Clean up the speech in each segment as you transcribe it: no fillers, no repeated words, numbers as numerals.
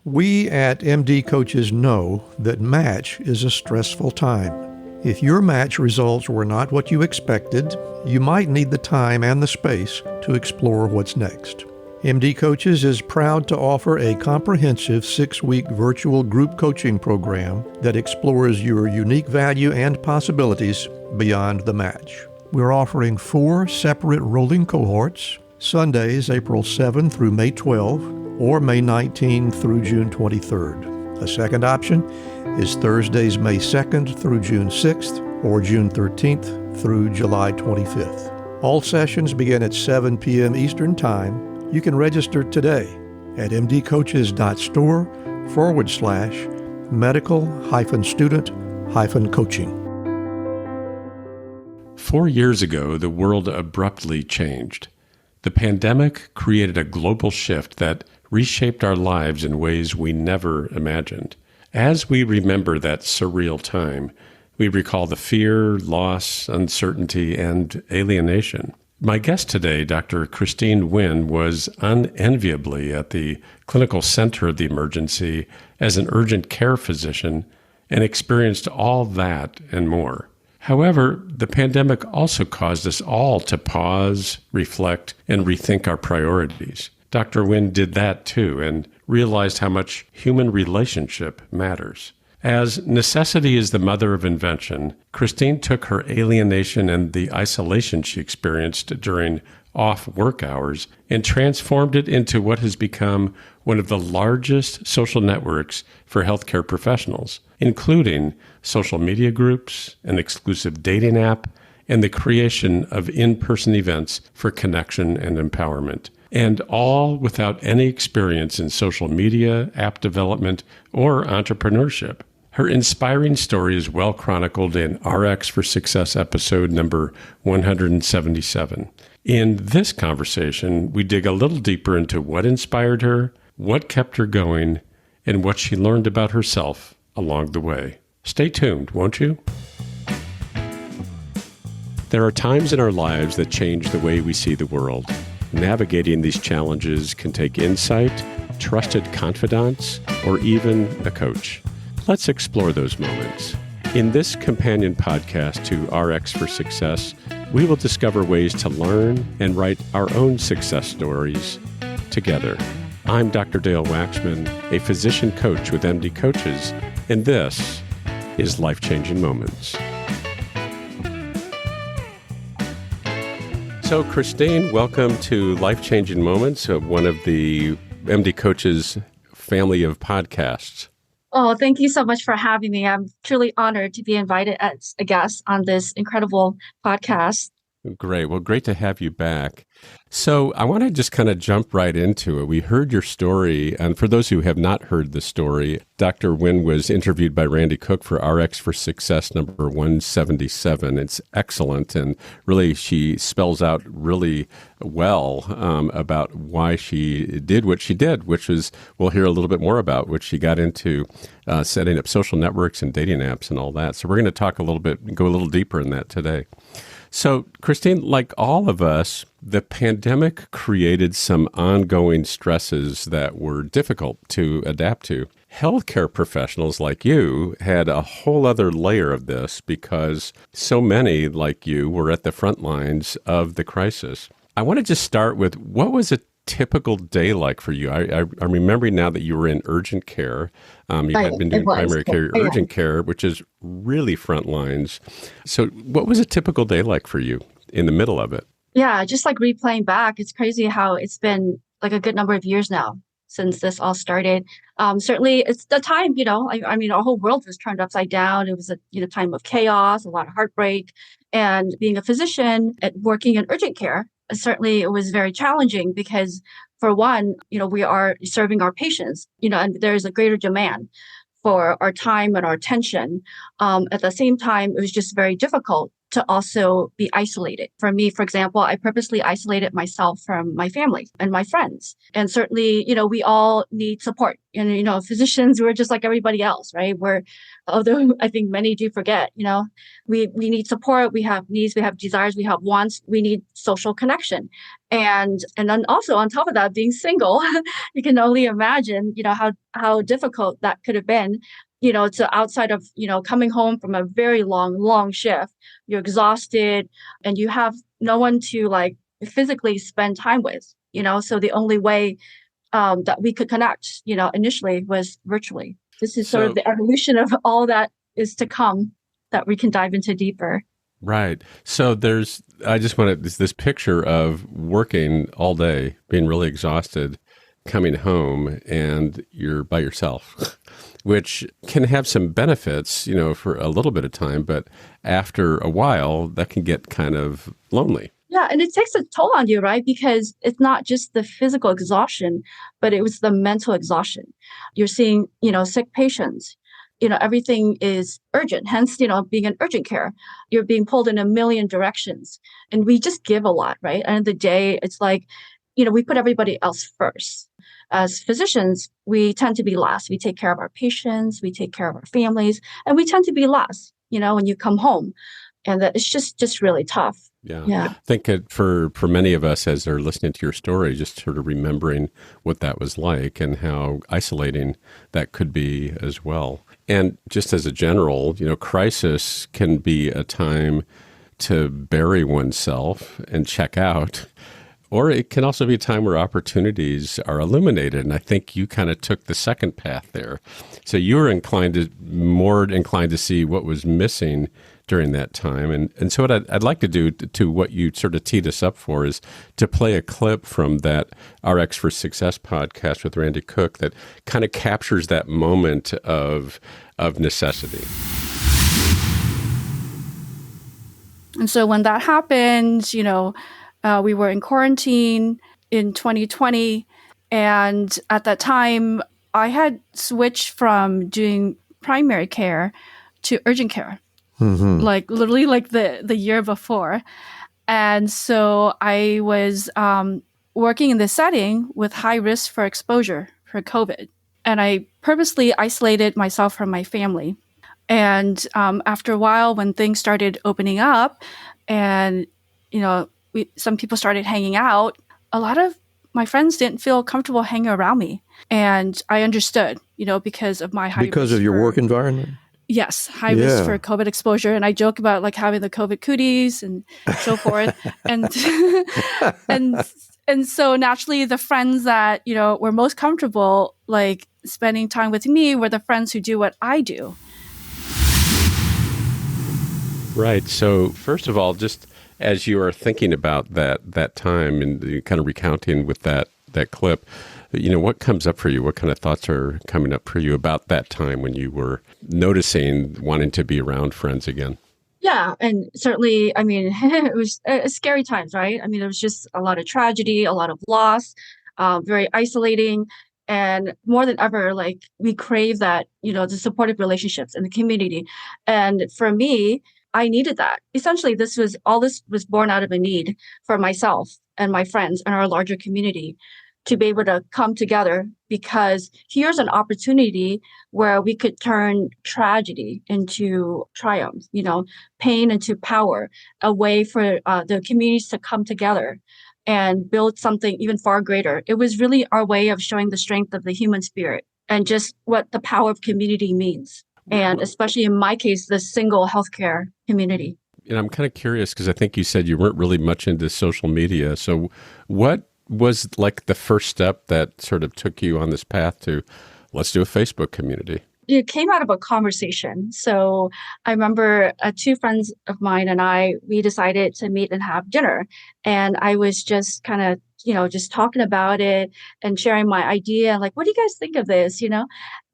We at MD Coaches know that match is a stressful time. If your match results were not what you expected, you might need the time and the space to explore what's next. MD Coaches is proud to offer a comprehensive 6-week virtual group coaching program that explores your unique value and possibilities beyond the match. We're offering 4 separate rolling cohorts, Sundays, April 7 through May 12, or May 19 through June 23rd. A second option is Thursdays, May 2nd through June 6th, or June 13th through July 25th. All sessions begin at 7 p.m. Eastern Time. You can register today at mdcoaches.store/medical-student-coaching. 4 years ago, the world abruptly changed. The pandemic created a global shift that reshaped our lives in ways we never imagined. As we remember that surreal time, we recall the fear, loss, uncertainty, and alienation. My guest today, Dr. Chrystene Nguyen, was unenviably at the clinical center of the emergency as an urgent care physician and experienced all that and more. However, the pandemic also caused us all to pause, reflect, and rethink our priorities. Dr. Nguyen did that too and realized how much human relationship matters. As necessity is the mother of invention, Chrystene took her alienation and the isolation she experienced during off-work hours and transformed it into what has become one of the largest social networks for healthcare professionals, including social media groups, an exclusive dating app, and the creation of in-person events for connection and empowerment. And all without any experience in social media, app development, or entrepreneurship. Her inspiring story is well chronicled in RX for Success episode number 177. In this conversation, we dig a little deeper into what inspired her, what kept her going, and what she learned about herself along the way. Stay tuned, won't you? There are times in our lives that change the way we see the world. Navigating these challenges can take insight, trusted confidants, or even a coach. Let's explore those moments. In this companion podcast to RX for Success, we will discover ways to learn and write our own success stories together. I'm Dr. Dale Waxman, a physician coach with MD Coaches, and this is Life-Changing Moments. So, Chrystene, welcome to Life-Changing Moments, one of the MD Coaches family of podcasts. Oh, thank you so much for having me. I'm truly honored to be invited as a guest on this incredible podcast. Great. Well, great to have you back. So I want to just kind of jump right into it. We heard your story, and for those who have not heard the story, Dr. Nguyen was interviewed by Randy Cook for RX for Success number 177. It's excellent, and really she spells out really well about why she did what she did, which is, we'll hear a little bit more about, which she got into setting up social networks and dating apps and all that. So we're going to talk a little bit, go a little deeper in that today. So, Chrystene, like all of us, the pandemic created some ongoing stresses that were difficult to adapt to. Healthcare professionals like you had a whole other layer of this because so many like you were at the front lines of the crisis. I want to just start with, what was a typical day like for you? I'm remembering now that you were in urgent care. You had been doing primary care, urgent care, which is really front lines. So what was a typical day like for you in the middle of it? Yeah, just like replaying back, it's crazy how it's been like a good number of years now since this all started. Certainly it's the time, I mean, our whole world was turned upside down. It was a time of chaos, a lot of heartbreak. And being a physician and working in urgent care, certainly it was very challenging because, for one, we are serving our patients, and there is a greater demand for our time and our attention. At the same time, it was just very difficult to also be isolated. For me, for example, I purposely isolated myself from my family and my friends. And certainly, we all need support. And, physicians, we're just like everybody else, right? Although I think many do forget, we need support, we have needs, we have desires, we have wants, we need social connection. And then also on top of that, being single, you can only imagine, how difficult that could have been, to outside of, coming home from a very long shift, you're exhausted and you have no one to like physically spend time with, so the only way that we could connect, initially was virtually. This is sort of the evolution of all that is to come that we can dive into deeper. Right. So I just wanted this picture of working all day, being really exhausted, coming home, and you're by yourself, which can have some benefits, for a little bit of time, but after a while, that can get kind of lonely. Yeah, and it takes a toll on you, right? Because it's not just the physical exhaustion, but it was the mental exhaustion. You're seeing, sick patients. Everything is urgent. Hence, being in urgent care, you're being pulled in a million directions. And we just give a lot, right? End of the day, it's like, we put everybody else first. As physicians, we tend to be last. We take care of our patients, we take care of our families, and we tend to be last, when you come home. And that it's just really tough. Yeah. I think for many of us, as they're listening to your story, just sort of remembering what that was like and how isolating that could be as well. And just as a general, crisis can be a time to bury oneself and check out. Or it can also be a time where opportunities are illuminated. And I think you kind of took the second path there. So you were more inclined to see what was missing during that time. And so what I'd like to do to what you sort of teed us up for is to play a clip from that RX for Success podcast with Randy Cook that kind of captures that moment of necessity. And so when that happened, we were in quarantine in 2020. And at that time, I had switched from doing primary care to urgent care, like literally like the year before. And so I was working in this setting with high risk for exposure for COVID. And I purposely isolated myself from my family. And after a while, when things started opening up and, some people started hanging out, a lot of my friends didn't feel comfortable hanging around me. And I understood, because of my high risk. Because of your work environment? Yes, high risk for COVID exposure. And I joke about like having the COVID cooties and so forth. and and so naturally the friends that, were most comfortable like spending time with me were the friends who do what I do. Right. So first of all, just as you are thinking about that time and kind of recounting with that clip, what comes up for you? What kind of thoughts are coming up for you about that time when you were noticing wanting to be around friends again? Yeah. And certainly, it was scary times, right? There was just a lot of tragedy, a lot of loss, very isolating. And more than ever, like we crave that, the supportive relationships in the community. And for me, I needed that. Essentially, this was born out of a need for myself and my friends and our larger community to be able to come together, because here's an opportunity where we could turn tragedy into triumph, pain into power, a way for the communities to come together and build something even far greater. It was really our way of showing the strength of the human spirit and just what the power of community means. And especially in my case, the single healthcare community. And I'm kind of curious because I think you said you weren't really much into social media. So what was like the first step that sort of took you on this path to let's do a Facebook community? It came out of a conversation. So I remember two friends of mine and we decided to meet and have dinner. And I was just kind of, just talking about it and sharing my idea. Like, what do you guys think of this?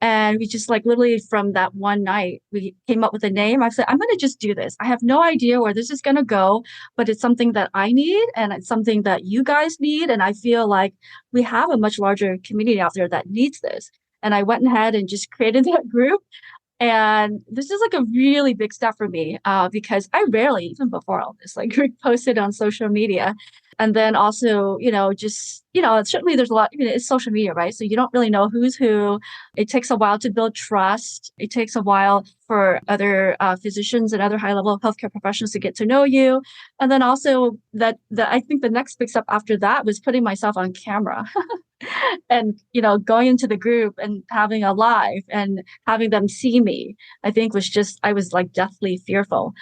And we just like literally from that one night, we came up with a name. I said, I'm going to just do this. I have no idea where this is going to go, but it's something that I need and it's something that you guys need. And I feel like we have a much larger community out there that needs this. And I went ahead and just created that group. And this is like a really big step for me because I rarely, even before all this, like posted on social media. And then also, just, certainly there's a lot, it's social media, right? So you don't really know who's who. It takes a while to build trust. It takes a while for other physicians and other high level healthcare professionals to get to know you. And then also I think the next big step after that was putting myself on camera. And going into the group and having a live and having them see me, I think I was like deathly fearful,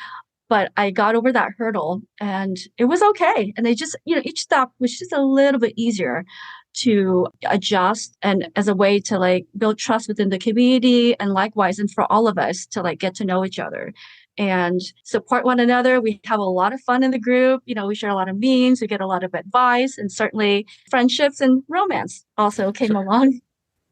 but I got over that hurdle and it was okay. And they just, each step was just a little bit easier to adjust and as a way to like build trust within the community, and likewise, and for all of us to like get to know each other and support one another. We have a lot of fun in the group. We share a lot of memes, we get a lot of advice, and certainly friendships and romance also came along.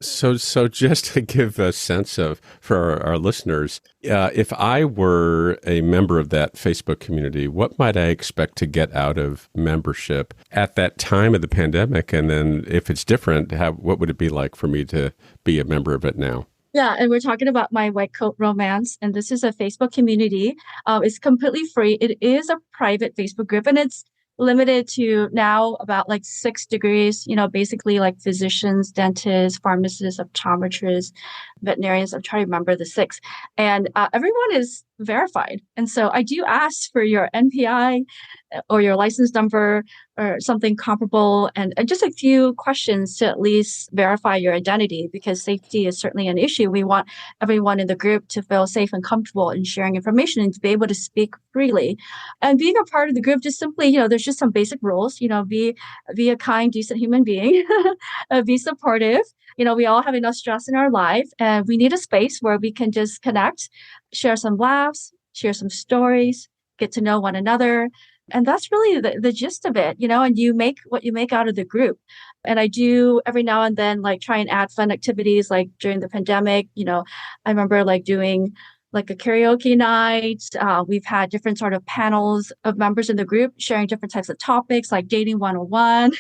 So just to give a sense of, for our listeners, if I were a member of that Facebook community, what might I expect to get out of membership at that time of the pandemic? And then if it's different, what would it be like for me to be a member of it now? Yeah, and we're talking about my white coat romance, and this is a Facebook community. It's completely free. It is a private Facebook group, and it's limited to now about like 6 degrees, basically like physicians, dentists, pharmacists, optometrists, veterinarians. I'm trying to remember the 6. And everyone is verified. And so I do ask for your NPI or your license number or something comparable, and just a few questions to at least verify your identity, because safety is certainly an issue. We want everyone in the group to feel safe and comfortable in sharing information and to be able to speak freely. And being a part of the group, just simply, there's just some basic rules, be a kind, decent human being, be supportive. We all have enough stress in our life, and we need a space where we can just connect, share some laughs, share some stories, get to know one another. And that's really the gist of it, and you make what you make out of the group. And I do every now and then, like, try and add fun activities, like during the pandemic. I remember like doing like a karaoke night. We've had different sort of panels of members in the group sharing different types of topics, like dating 101,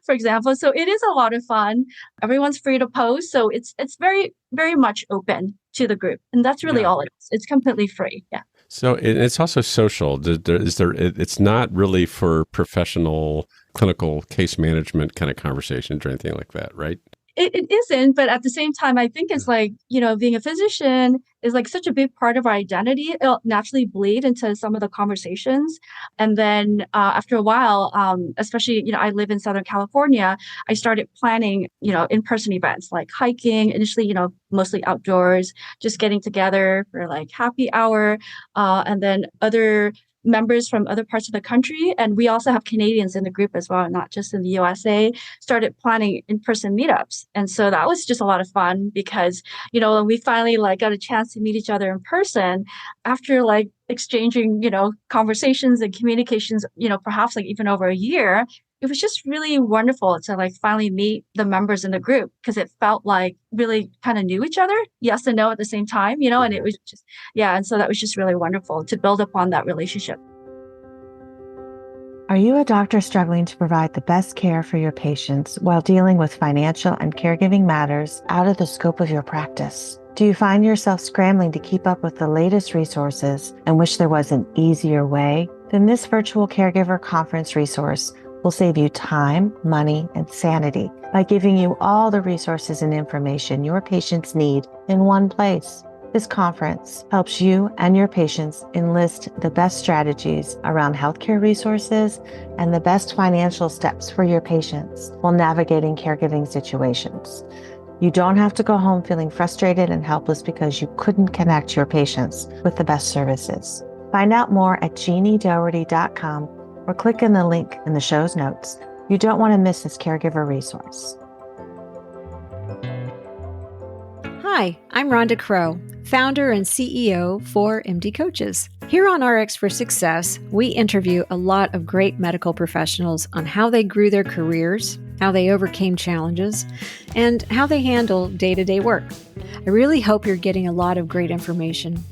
for example. So it is a lot of fun. Everyone's free to post. So it's very, very much open to the group. And that's really all it is. It's completely free. Yeah. So it's also social. It's not really for professional clinical case management kind of conversations or anything like that, right? It isn't, but at the same time, I think it's like, being a physician is like such a big part of our identity. It'll naturally bleed into some of the conversations. And then after a while, especially, I live in Southern California, I started planning, in-person events like hiking, initially, mostly outdoors, just getting together for like happy hour, and then other members from other parts of the country. And we also have Canadians in the group as well, not just in the USA, started planning in-person meetups. And so that was just a lot of fun because, when we finally like got a chance to meet each other in person after like exchanging, conversations and communications, perhaps like even over a year, it was just really wonderful to like finally meet the members in the group because it felt like really kind of knew each other, yes and no at the same time, and it was just, and so that was just really wonderful to build upon that relationship. Are you a doctor struggling to provide the best care for your patients while dealing with financial and caregiving matters out of the scope of your practice? Do you find yourself scrambling to keep up with the latest resources and wish there was an easier way? Then this virtual caregiver conference resource will save you time, money, and sanity by giving you all the resources and information your patients need in one place. This conference helps you and your patients enlist the best strategies around healthcare resources and the best financial steps for your patients while navigating caregiving situations. You don't have to go home feeling frustrated and helpless because you couldn't connect your patients with the best services. Find out more at jeanniedoherty.com or click in the link in the show's notes. You don't want to miss this caregiver resource. Hi, I'm Rhonda Crow, founder and CEO for MD Coaches. Here on RX for Success, we interview a lot of great medical professionals on how they grew their careers, how they overcame challenges, and how they handle day-to-day work. I really hope you're getting a lot of great information.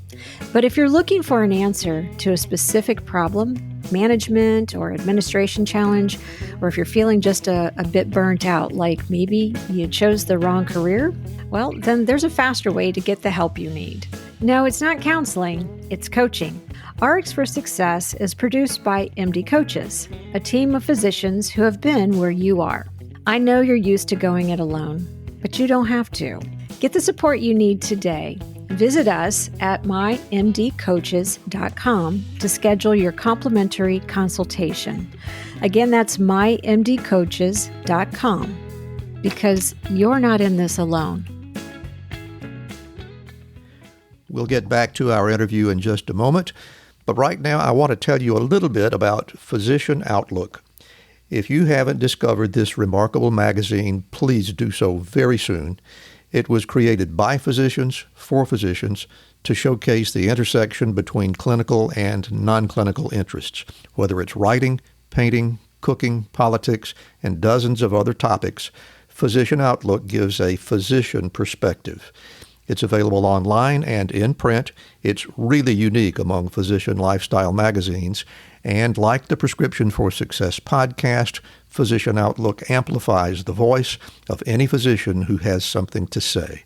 But if you're looking for an answer to a specific problem, management or administration challenge, or if you're feeling just a bit burnt out, like maybe you chose the wrong career, well, then there's a faster way to get the help you need. No, it's not counseling, it's coaching. RX for Success is produced by MD Coaches, a team of physicians who have been where you are. I know you're used to going it alone, but you don't have to. Get the support you need today. Visit us at mymdcoaches.com to schedule your complimentary consultation. Again, that's mymdcoaches.com, because you're not in this alone. We'll get back to our interview in just a moment, but right now I want to tell you a little bit about Physician Outlook. If you haven't discovered this remarkable magazine, please do so very soon. It was created by physicians, for physicians, to showcase the intersection between clinical and non-clinical interests, whether it's writing, painting, cooking, politics, and dozens of other topics. Physician Outlook gives a physician perspective. It's available online and in print. It's really unique among physician lifestyle magazines. And like the Prescription for Success podcast, Physician Outlook amplifies the voice of any physician who has something to say.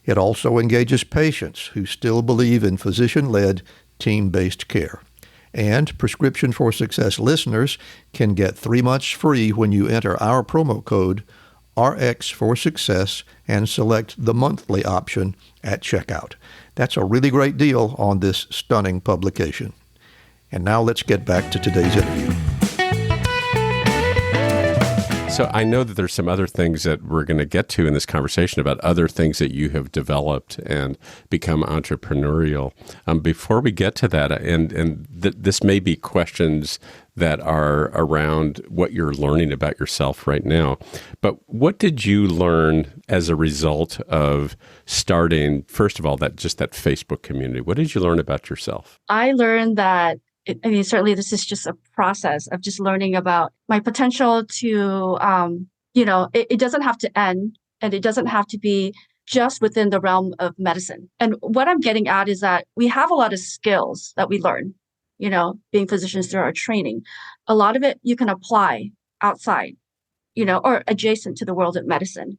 It also engages patients who still believe in physician-led, team-based care. And Prescription for Success listeners can get 3 months free when you enter our promo code RX for Success and select the monthly option at checkout. That's a really great deal on this stunning publication. And now let's get back to today's interview. So I know that there's some other things that we're going to get to in this conversation about other things that you have developed and become entrepreneurial. Before we get to that, this may be questions that are around what you're learning about yourself right now. But what did you learn as a result of starting, first of all, that Facebook community? What did you learn about yourself? I learned that certainly this is just a process of just learning about my potential to, it doesn't have to end, and it doesn't have to be just within the realm of medicine. And what I'm getting at is that we have a lot of skills that we learn, being physicians through our training. A lot of it you can apply outside, or adjacent to the world of medicine.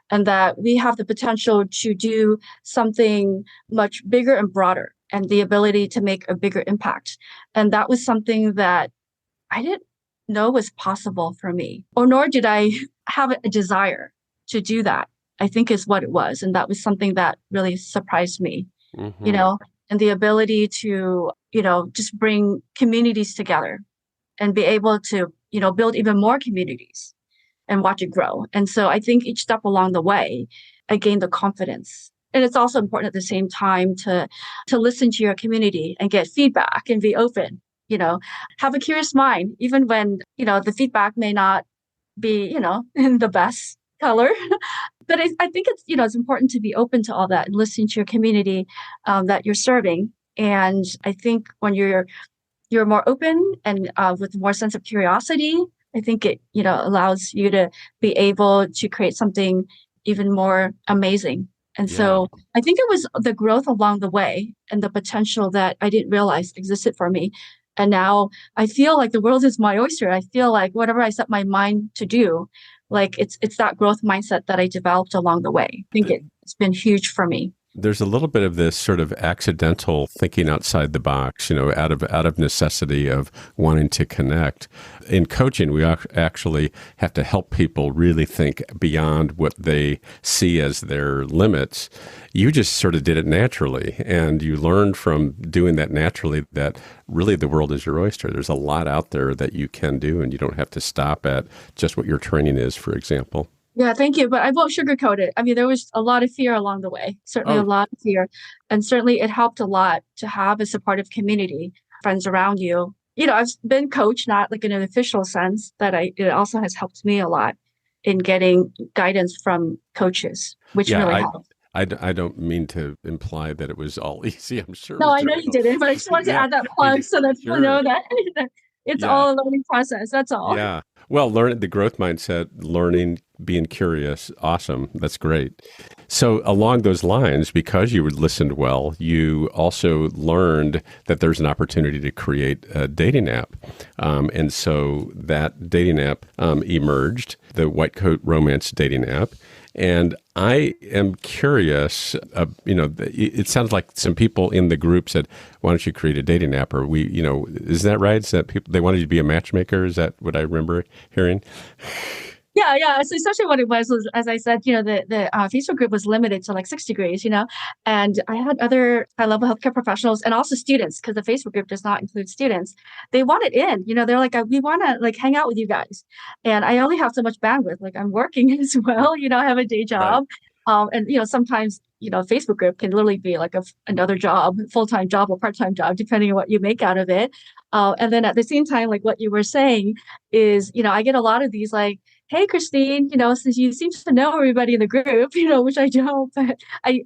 And that we have the potential to do something much bigger and broader, and the ability to make a bigger impact. And that was something that I didn't know was possible for me, or nor did I have a desire to do that, I think is what it was. And that was something that really surprised me, and the ability to, just bring communities together and be able to, build even more communities and watch it grow. And so I think each step along the way, I gained the confidence. And it's also important at the same time to listen to your community and get feedback and be open, have a curious mind, even when, the feedback may not be, in the best color. But I think it's, it's important to be open to all that and listen to your community that you're serving. And I think when you're more open and with more sense of curiosity, I think it, allows you to be able to create something even more amazing. And so I think it was the growth along the way and the potential that I didn't realize existed for me. And now I feel like the world is my oyster. I feel like whatever I set my mind to do, like it's that growth mindset that I developed along the way. I think it's been huge for me. There's a little bit of this sort of accidental thinking outside the box, out of necessity of wanting to connect. In coaching, we actually have to help people really think beyond what they see as their limits. You just sort of did it naturally, and you learned from doing that naturally that really the world is your oyster. There's a lot out there that you can do, and you don't have to stop at just what your training is, for example. Yeah, thank you. But I won't sugarcoat it. I mean, there was a lot of fear along the way, certainly a lot of fear. And certainly it helped a lot to have a supportive community, friends around you. I've been coached, not like in an official sense, it also has helped me a lot in getting guidance from coaches, which really helped. I don't mean to imply that it was all easy. I'm sure. No, I know you didn't, but I just wanted to add that plug so that people know that it's all a learning process. That's all. Yeah. Well, learning the growth mindset, learning, being curious. Awesome. That's great. So along those lines, because you listened well, you also learned that there's an opportunity to create a dating app. And so that dating app emerged, the White Coat Romance dating app. And I am curious, it sounds like some people in the group said, why don't you create a dating app? Or is that right? Is that people, they wanted you to be a matchmaker? Is that what I remember hearing? Yeah. So essentially what it was, as I said, the Facebook group was limited to like 6 degrees, and I had other high-level healthcare professionals and also students, because the Facebook group does not include students. They wanted in, they're like, we want to like hang out with you guys. And I only have so much bandwidth. Like I'm working as well, I have a day job. Right. And sometimes, Facebook group can literally be like another job, full-time job or part-time job, depending on what you make out of it. And then at the same time, like what you were saying is, I get a lot of these like, hey, Chrystene, since you seem to know everybody in the group, which I don't, but I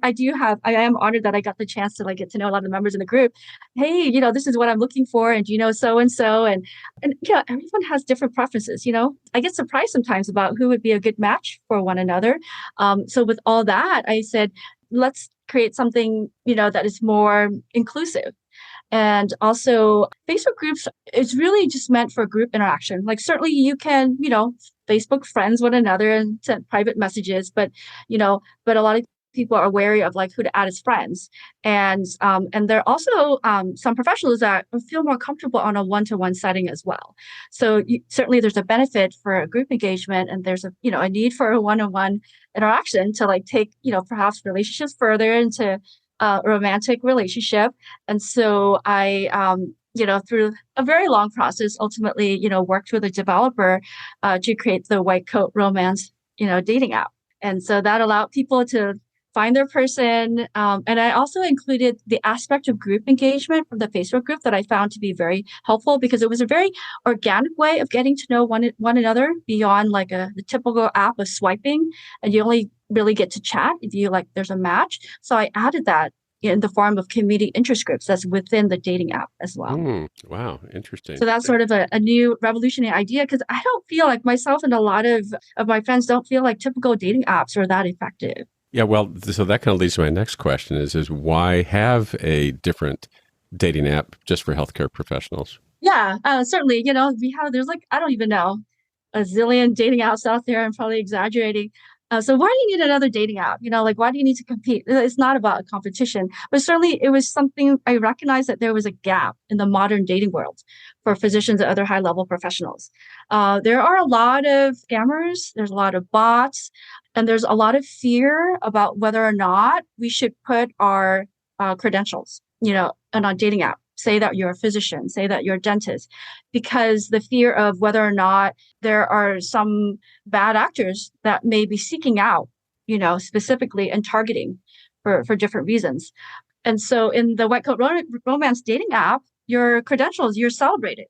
am honored that I got the chance to like get to know a lot of the members in the group. Hey, this is what I'm looking for. And do you know so-and-so? And everyone has different preferences, I get surprised sometimes about who would be a good match for one another. So with all that, I said, let's create something, that is more inclusive. And also Facebook groups is really just meant for group interaction. Like certainly you can, Facebook friends one another and send private messages, but a lot of people are wary of like who to add as friends. And there are also some professionals that feel more comfortable on a one-to-one setting as well. So certainly there's a benefit for a group engagement, and there's a need for a one-on-one interaction to like take, perhaps relationships further into a romantic relationship. And so I, through a very long process, ultimately, worked with a developer to create the White Coat Romance, dating app. And so that allowed people to find their person. And I also included the aspect of group engagement from the Facebook group that I found to be very helpful, because it was a very organic way of getting to know one another beyond like the typical app of swiping. And you only really get to chat if you like, there's a match. So I added that in the form of community interest groups that's within the dating app as well. Wow, interesting. So that's sort of a new revolutionary idea, because I don't feel like myself and a lot of my friends don't feel like typical dating apps are that effective. Yeah, well, so that kind of leads to my next question is why have a different dating app just for healthcare professionals? Yeah, certainly. There's like, I don't even know, a zillion dating apps out there. I'm probably exaggerating. So why do you need another dating app? Why do you need to compete? It's not about a competition, but certainly it was something I recognized that there was a gap in the modern dating world for physicians and other high-level professionals. There are a lot of scammers. There's a lot of bots, and there's a lot of fear about whether or not we should put our credentials, in a dating app. Say that you're a physician, say that you're a dentist, because the fear of whether or not there are some bad actors that may be seeking out, specifically and targeting for different reasons. And so in the White Coat Romance dating app, your credentials, you're celebrated,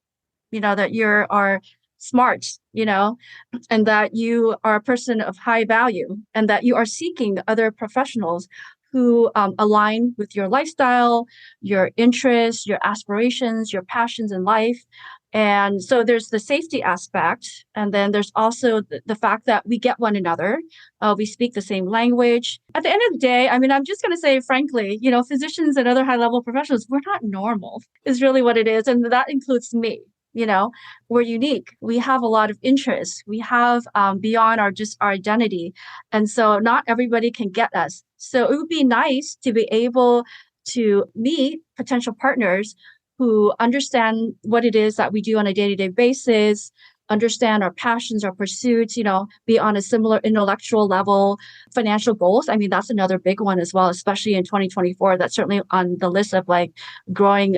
that you are smart, and that you are a person of high value, and that you are seeking other professionals who align with your lifestyle, your interests, your aspirations, your passions in life. And so there's the safety aspect. And then there's also the fact that we get one another. We speak the same language. At the end of the day, I'm just going to say, frankly, physicians and other high-level professionals, we're not normal, is really what it is. And that includes me. We're unique. We have a lot of interests. We have beyond our identity. And so not everybody can get us. So it would be nice to be able to meet potential partners who understand what it is that we do on a day-to-day basis, understand our passions, our pursuits, be on a similar intellectual level, financial goals. That's another big one as well, especially in 2024. That's certainly on the list of like growing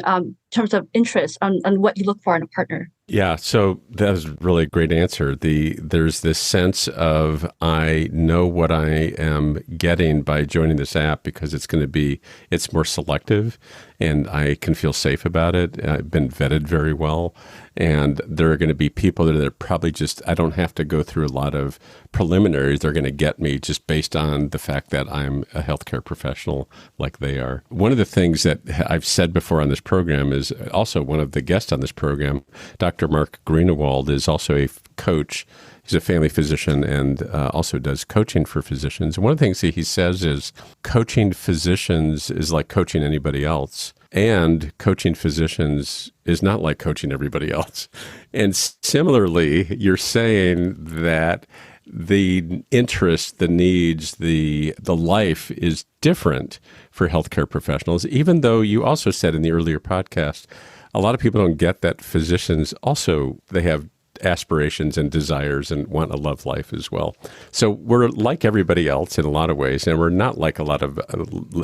terms of interest on what you look for in a partner. Yeah, so that was really a great answer. There's this sense of I know what I am getting by joining this app because it's more selective and I can feel safe about it. I've been vetted very well. And there are going to be people that are probably I don't have to go through a lot of preliminaries. They're going to get me just based on the fact that I'm a healthcare professional like they are. One of the things that I've said before on this program is also one of the guests on this program, Dr. Mark Greenewald, is also a coach. He's a family physician and also does coaching for physicians. And one of the things that he says is coaching physicians is like coaching anybody else. And coaching physicians is not like coaching everybody else. And similarly, you're saying that the interest, the needs, the life is different for healthcare professionals, even though you also said in the earlier podcast, a lot of people don't get that physicians also, they have aspirations and desires and want a love life as well. So we're like everybody else in a lot of ways, and we're not like a lot of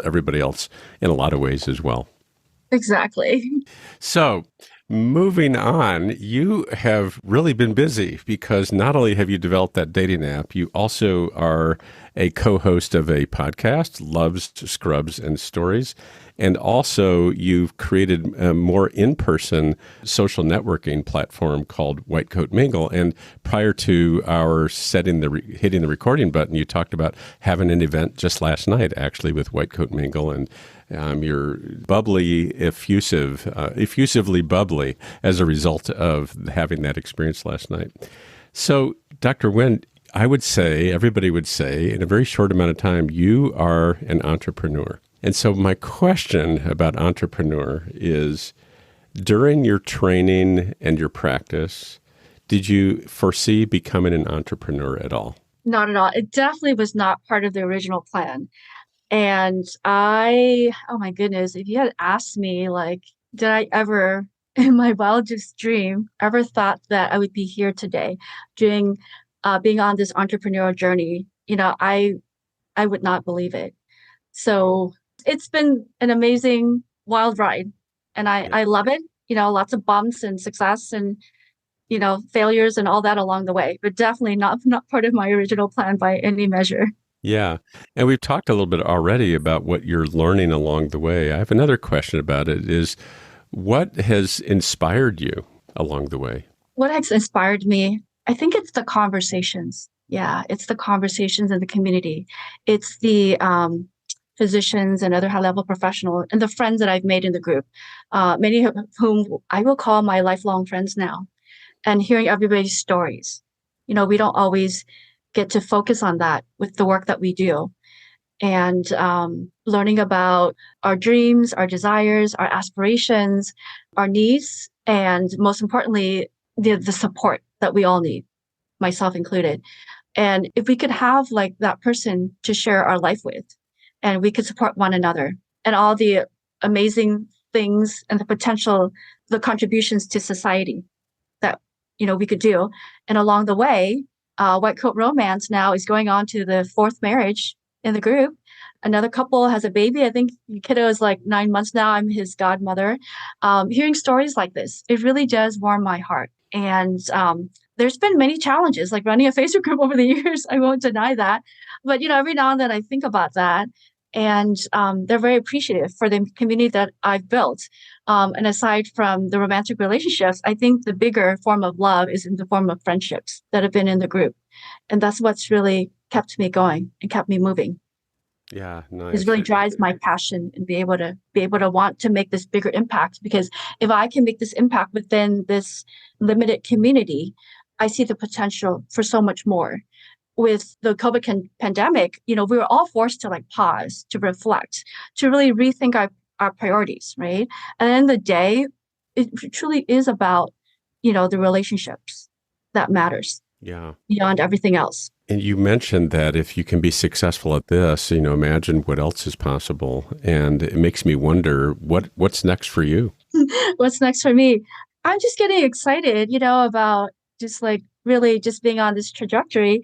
everybody else in a lot of ways as well. Exactly. So moving on, you have really been busy because not only have you developed that dating app, you also are a co-host of a podcast, Loves, Scrubs, and Stories. And also you've created a more in-person social networking platform called White Coat Mingle. And prior to our hitting the recording button, you talked about having an event just last night, actually, with White Coat Mingle. And you're bubbly, effusively bubbly as a result of having that experience last night. So, Dr. Nguyen, everybody would say, in a very short amount of time, you are an entrepreneur. And so my question about entrepreneur is, during your training and your practice, did you foresee becoming an entrepreneur at all? Not at all. It definitely was not part of the original plan. And oh my goodness, if you had asked me, like, did I ever, in my wildest dream, ever thought that I would be here today doing, being on this entrepreneurial journey, I would not believe it. So it's been an amazing wild ride, and I love it. Lots of bumps and success and, failures and all that along the way, but definitely not part of my original plan by any measure. Yeah. And we've talked a little bit already about what you're learning along the way. I have another question about it is, what has inspired you along the way? What has inspired me? I think it's the conversations. Yeah, it's the conversations in the community. It's the physicians and other high-level professionals and the friends that I've made in the group, many of whom I will call my lifelong friends now, and hearing everybody's stories. We don't always get to focus on that with the work that we do. And learning about our dreams, our desires, our aspirations, our needs, and most importantly, the support that we all need, myself included. And if we could have like that person to share our life with, and we could support one another, and all the amazing things and the potential, the contributions to society that we could do. And along the way, White Coat Romance now is going on to the 4th marriage in the group. Another couple has a baby. I think the kiddo is like 9 months now. I'm his godmother. Hearing stories like this, it really does warm my heart. And there's been many challenges, like running a Facebook group over the years. I won't deny that. But, every now and then I think about that. And they're very appreciative for the community that I've built. And aside from the romantic relationships, I think the bigger form of love is in the form of friendships that have been in the group. And that's what's really kept me going and kept me moving. Yeah, nice. It really drives my passion and be able to want to make this bigger impact. Because if I can make this impact within this limited community, I see the potential for so much more. With the COVID pandemic, we were all forced to pause, to reflect, to really rethink our priorities, right? And at the end of the day, it truly is about, the relationships that matters. Yeah. Beyond everything else. And you mentioned that if you can be successful at this, imagine what else is possible. And it makes me wonder, what's next for you? What's next for me? I'm just getting excited, about just really just being on this trajectory.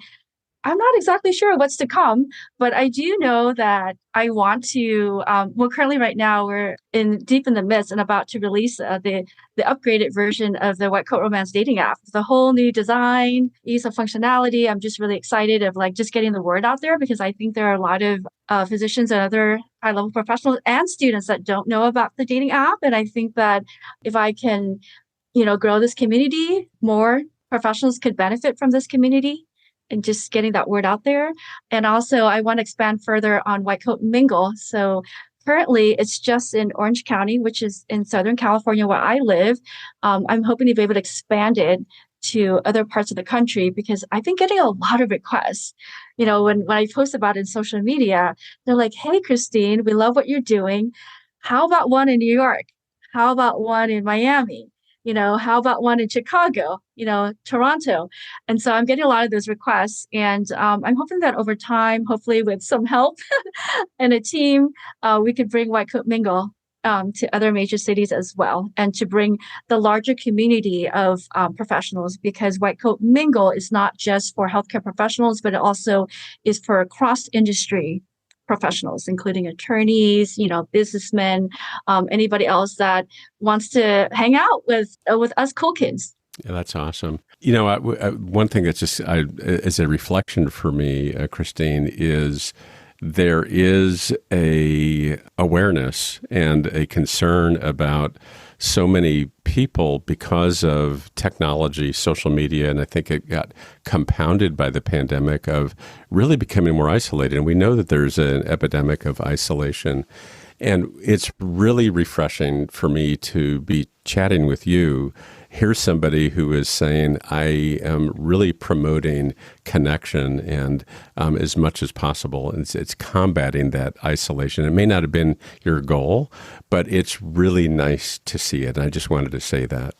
I'm not exactly sure what's to come, but I do know that I want to, currently right now we're deep in the midst and about to release the upgraded version of the White Coat Romance dating app. The whole new design, ease of functionality. I'm just really excited of just getting the word out there, because I think there are a lot of physicians and other high-level professionals and students that don't know about the dating app. And I think that if I can, grow this community, more professionals could benefit from this community. And just getting that word out there. And also, I want to expand further on White Coat Mingle. So currently, it's just in Orange County, which is in Southern California, where I live. I'm hoping to be able to expand it to other parts of the country, because I've been getting a lot of requests. When I post about it in social media, they're like, "Hey, Chrystene, we love what you're doing. How about one in New York? How about one in Miami?" How about one in Chicago, Toronto? And so I'm getting a lot of those requests. And I'm hoping that over time, hopefully with some help and a team, we could bring White Coat Mingle to other major cities as well, and to bring the larger community of professionals, because White Coat Mingle is not just for healthcare professionals, but it also is for cross-industry professionals, including attorneys, businessmen, anybody else that wants to hang out with us cool kids. Yeah, that's awesome. One thing that's just as a reflection for me, Chrystene, is there is a awareness and a concern about so many people because of technology, social media, and I think it got compounded by the pandemic of really becoming more isolated. And we know that there's an epidemic of isolation. And it's really refreshing for me to be chatting with you. Here's somebody who is saying, I am really promoting connection and as much as possible. And it's combating that isolation. It may not have been your goal, but it's really nice to see it. And I just wanted to say that.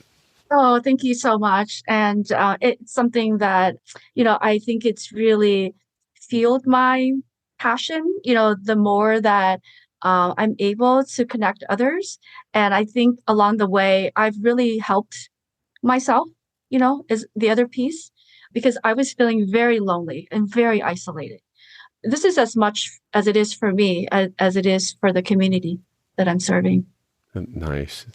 Oh, thank you so much. And it's something that, I think it's really fueled my passion, the more that I'm able to connect others. And I think along the way, I've really helped myself, is the other piece, because I was feeling very lonely and very isolated. This is as much as it is for me as it is for the community that I'm serving. Nice.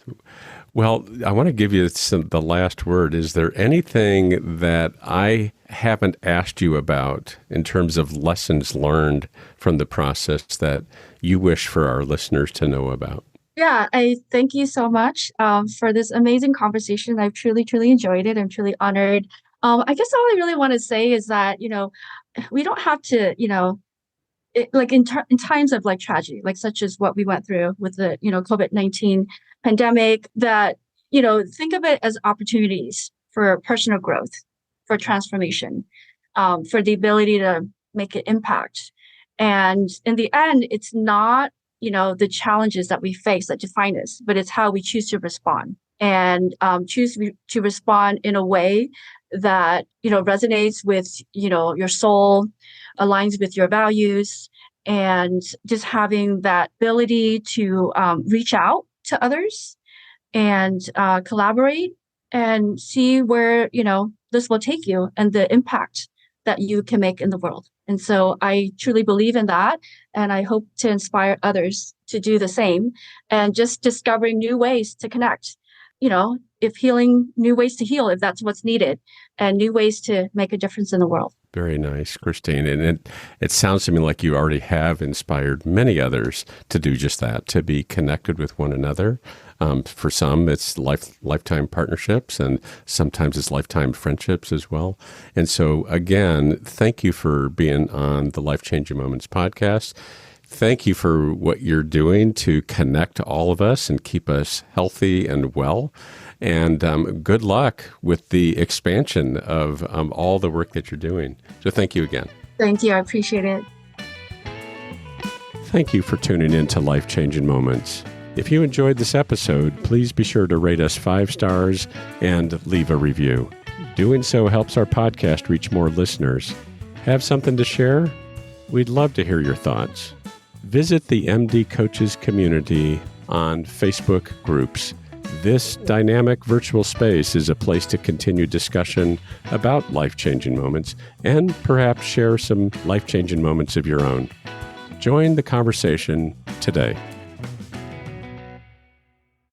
Well, I want to give you the last word. Is there anything that I haven't asked you about in terms of lessons learned from the process that you wish for our listeners to know about? Yeah, I thank you so much for this amazing conversation. I've truly, truly enjoyed it. I'm truly honored. I guess all I really want to say is that, we don't have to, in times of like tragedy, like such as what we went through with the, COVID-19 pandemic, that, think of it as opportunities for personal growth, for transformation, for the ability to make an impact. And in the end, it's not the challenges that we face that define us, but it's how we choose to respond, and choose to respond in a way that, resonates with, your soul, aligns with your values, and just having that ability to reach out to others and collaborate and see where, this will take you and the impact that you can make in the world. And so I truly believe in that. And I hope to inspire others to do the same, and just discovering new ways to connect, if healing, new ways to heal, if that's what's needed, and new ways to make a difference in the world. Very nice, Chrystene. And it sounds to me like you already have inspired many others to do just that, to be connected with one another. For some, it's lifetime partnerships, and sometimes it's lifetime friendships as well. And so, again, thank you for being on the Life Changing Moments podcast. Thank you for what you're doing to connect all of us and keep us healthy and well. And good luck with the expansion of all the work that you're doing. So thank you again. Thank you. I appreciate it. Thank you for tuning in to Life Changing Moments. If you enjoyed this episode, please be sure to rate us 5 stars and leave a review. Doing so helps our podcast reach more listeners. Have something to share? We'd love to hear your thoughts. Visit the MD Coaches community on Facebook groups. This dynamic virtual space is a place to continue discussion about life-changing moments and perhaps share some life-changing moments of your own. Join the conversation today.